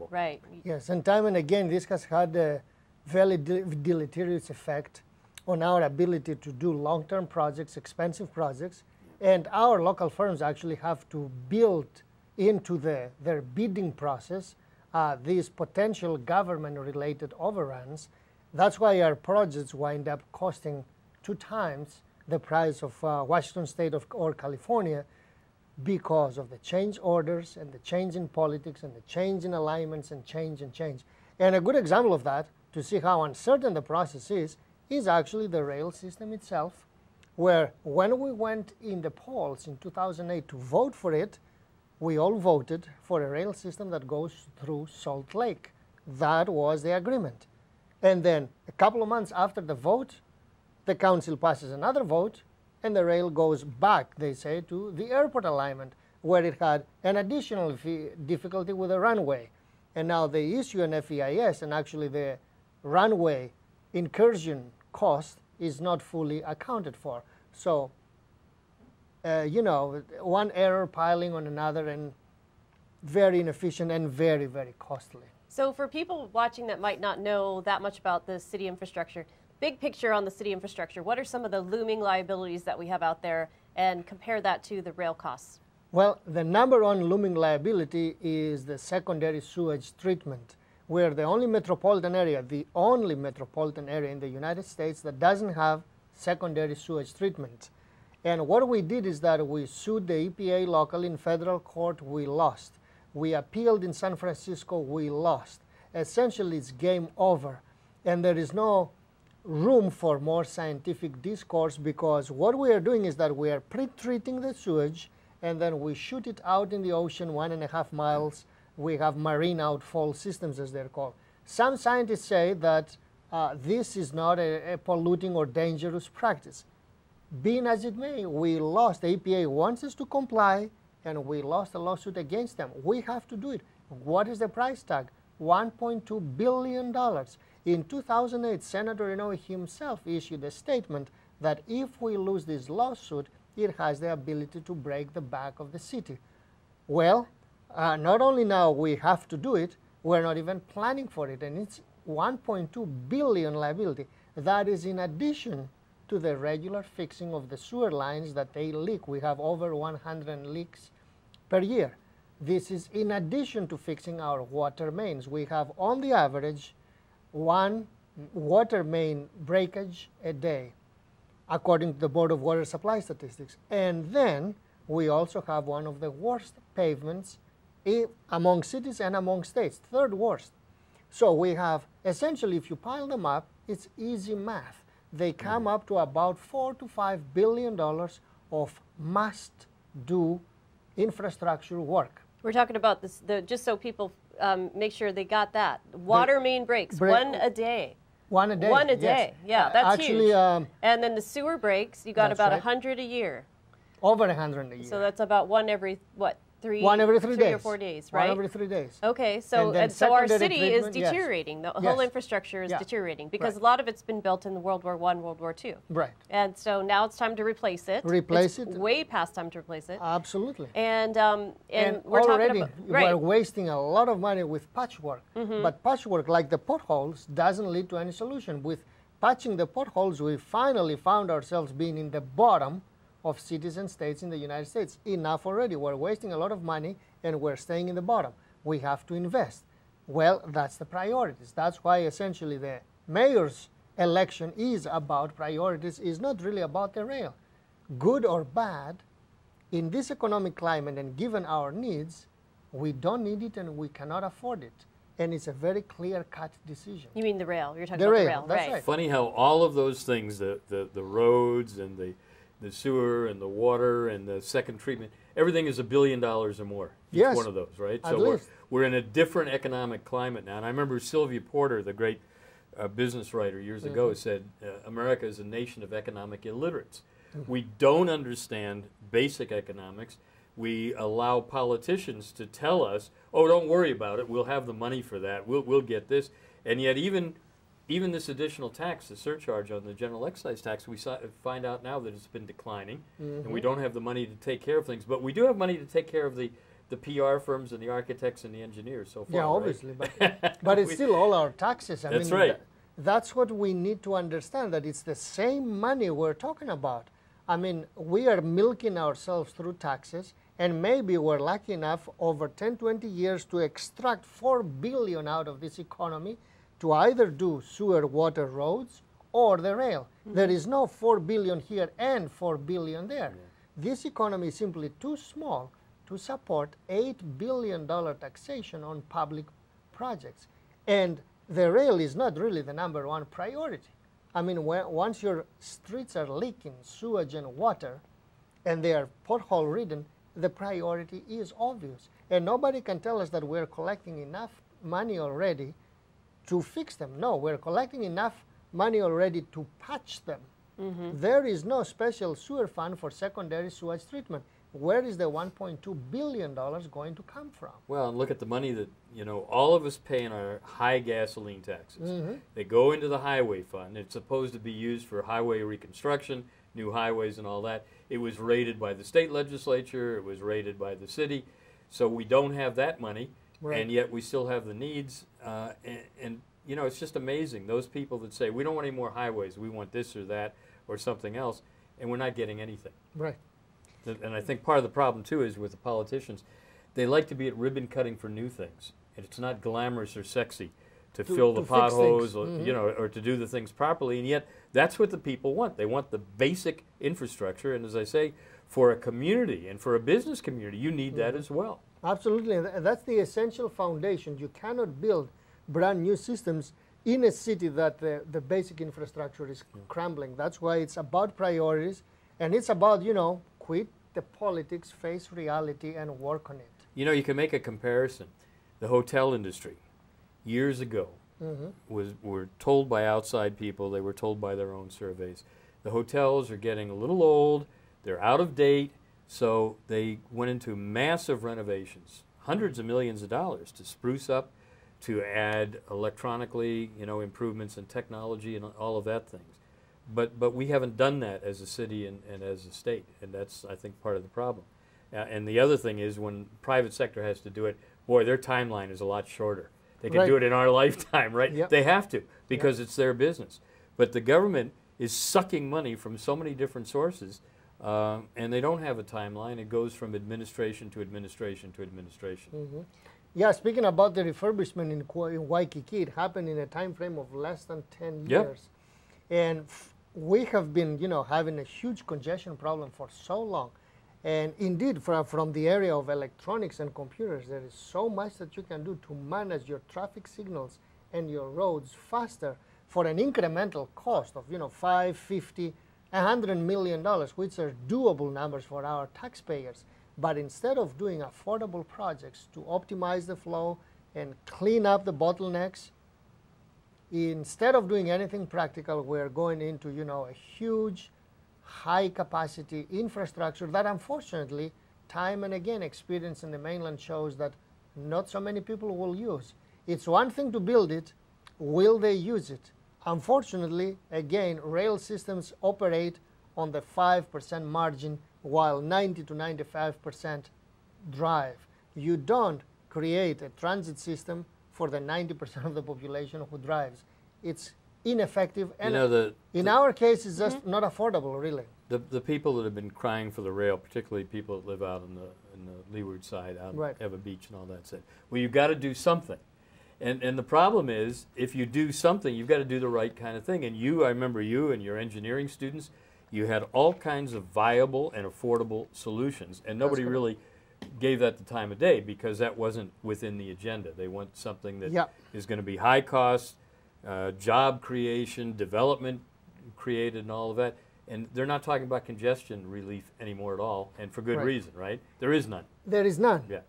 Right. Yes, and time and again, this has had a very deleterious effect on our ability to do long-term projects, expensive projects, and our local firms actually have to build into their bidding process these potential government-related overruns. That's why our projects wind up costing 2 times the price of Washington State or California, because of the change orders and the change in politics and the change in alignments and change. And a good example of that, to see how uncertain the process is actually the rail system itself, where when we went in the polls in 2008 to vote for it, we all voted for a rail system that goes through Salt Lake. That was the agreement. And then a couple of months after the vote, the council passes another vote, and the rail goes back, they say, to the airport alignment, where it had an additional difficulty with the runway. And now they issue an FEIS, and actually the runway incursion cost is not fully accounted for. So, you know, one error piling on another, and very inefficient and very, very costly. So for people watching that might not know that much about the city infrastructure, big picture on the city infrastructure, what are some of the looming liabilities that we have out there, and compare that to the rail costs? Well, the number one looming liability is the secondary sewage treatment. We're the only metropolitan area in the United States that doesn't have secondary sewage treatment. And what we did is that we sued the EPA locally in federal court. We lost. We appealed in San Francisco. We lost. Essentially, it's game over. And there is no room for more scientific discourse, because what we are doing is that we are pre-treating the sewage, and then we shoot it out in the ocean 1.5 miles. We have marine outfall systems, as they're called. Some scientists say that this is not a polluting or dangerous practice. Being as it may, we lost. The EPA wants us to comply, and we lost a lawsuit against them. We have to do it. What is the price tag? $1.2 billion. In 2008, Senator Inouye himself issued a statement that if we lose this lawsuit, it has the ability to break the back of the city. Well, not only now we have to do it, we're not even planning for it, and it's 1.2 billion liability. That is in addition to the regular fixing of the sewer lines that they leak. We have over 100 leaks per year. This is in addition to fixing our water mains. We have, on the average, 1 water main breakage a day, according to the Board of Water Supply Statistics. And then we also have one of the worst pavements among cities and among states, 3rd worst. So we have, essentially, if you pile them up, it's easy math. They come up to about $4 to $5 billion of must-do infrastructure work. We're talking about this, just so people make sure they got that. Water main breaks, one a day. One a day. One a day. Yes. Yeah, that's actually, huge. And then the sewer breaks, you got about right. 100 a year. Over 100 a year. So that's about one every, what, 3 or 4 days, right? One every 3 days. Okay, so our city is deteriorating. Yes. The whole infrastructure is deteriorating, because a lot of it's been built in World War I, World War II. Right. And so now it's time to replace it. Replace it. Way past time to replace it. Absolutely. And we're already talking about, right. we're wasting a lot of money with patchwork. But patchwork, like the potholes, doesn't lead to any solution. With patching the potholes, we finally found ourselves being in the bottom of cities and states in the United States. Enough already. We're wasting a lot of money, and we're staying in the bottom. We have to invest. Well, that's the priorities. That's why essentially the mayor's election is about priorities, is not really about the rail. Good or bad, in this economic climate and given our needs, we don't need it and we cannot afford it. And it's a very clear-cut decision. You mean the rail? You're talking about the rail, that's right. Funny how all of those things, the roads and the sewer and the water and the second treatment, everything is $1 billion or more. Each one of those, right? So we're in a different economic climate now. And I remember Sylvia Porter, the great business writer years ago, said America is a nation of economic illiterates. We don't understand basic economics. We allow politicians to tell us, oh, don't worry about it. We'll have the money for that. We'll get this. And yet even this additional tax, the surcharge on the general excise tax, we find out now that it's been declining, and we don't have the money to take care of things. But we do have money to take care of the the PR firms and the architects and the engineers so far. Yeah, obviously, right? but it's still all our taxes. That's right. That's what we need to understand, that it's the same money we're talking about. I mean, we are milking ourselves through taxes, and maybe we're lucky enough over 10, 20 years to extract $4 billion out of this economy to either do sewer, water, roads, or the rail. There is no $4 billion here and $4 billion there. This economy is simply too small to support $8 billion taxation on public projects. And the rail is not really the #1 priority. I mean, once your streets are leaking sewage and water, and they are pothole ridden, the priority is obvious. And nobody can tell us that we're collecting enough money already to fix them. No, we're collecting enough money already to patch them. There is no special sewer fund for secondary sewage treatment. Where is the $1.2 billion going to come from? Well, and look at the money that, all of us pay in our high gasoline taxes. They go into the highway fund. It's supposed to be used for highway reconstruction, new highways and all that. It was rated by the state legislature. It was rated by the city. So we don't have that money, and yet we still have the needs. And it's just amazing. Those people that say, we don't want any more highways, we want this or that or something else, and we're not getting anything. Right. And I think part of the problem, too, is with the politicians. They like to be at ribbon cutting for new things. And it's not glamorous or sexy to fill the potholes or, or to do the things properly. And yet, that's what the people want. They want the basic infrastructure. And as I say, for a community and for a business community, you need that as well. Absolutely. And that's the essential foundation. You cannot build brand new systems in a city that the basic infrastructure is crumbling. That's why it's about priorities. And it's about, quit the politics, face reality, and work on it. You can make a comparison. The hotel industry, years ago, were told by outside people, they were told by their own surveys, the hotels are getting a little old, they're out of date, so they went into massive renovations, hundreds of millions of dollars to spruce up, to add electronically, improvements in technology and all of that things. But we haven't done that as a city and as a state, and that's, I think, part of the problem. And the other thing is when private sector has to do it, boy, their timeline is a lot shorter. They can do it in our lifetime, right? Yep. They have to, because it's their business. But the government is sucking money from so many different sources, and they don't have a timeline. It goes from administration to administration to administration. Yeah, speaking about the refurbishment in Waikiki, it happened in a time frame of less than 10 years. And we have been, having a huge congestion problem for so long. And indeed, from the area of electronics and computers, there is so much that you can do to manage your traffic signals and your roads faster for an incremental cost of, $5, $50, $100 million, which are doable numbers for our taxpayers. But instead of doing affordable projects to optimize the flow and clean up the bottlenecks, instead of doing anything practical, we're going into, a huge, high-capacity infrastructure that, unfortunately, time and again, experience in the mainland shows that not so many people will use. It's one thing to build it. Will they use it? Unfortunately, again, rail systems operate on the 5% margin while 90 to 95% drive. You don't create a transit system for the 90% of the population who drives. It's ineffective, and in our case, it's just not affordable, really. The people that have been crying for the rail, particularly people that live out in the leeward side, out on Eva Beach and all that, said, well, you've got to do something. And the problem is, if you do something, you've got to do the right kind of thing. And I remember you and your engineering students, you had all kinds of viable and affordable solutions, and nobody really gave that the time of day because that wasn't within the agenda. They want something that is going to be high cost, job creation, development created, and all of that. And they're not talking about congestion relief anymore at all, and for good reason, right? There is none. There is none. Yeah.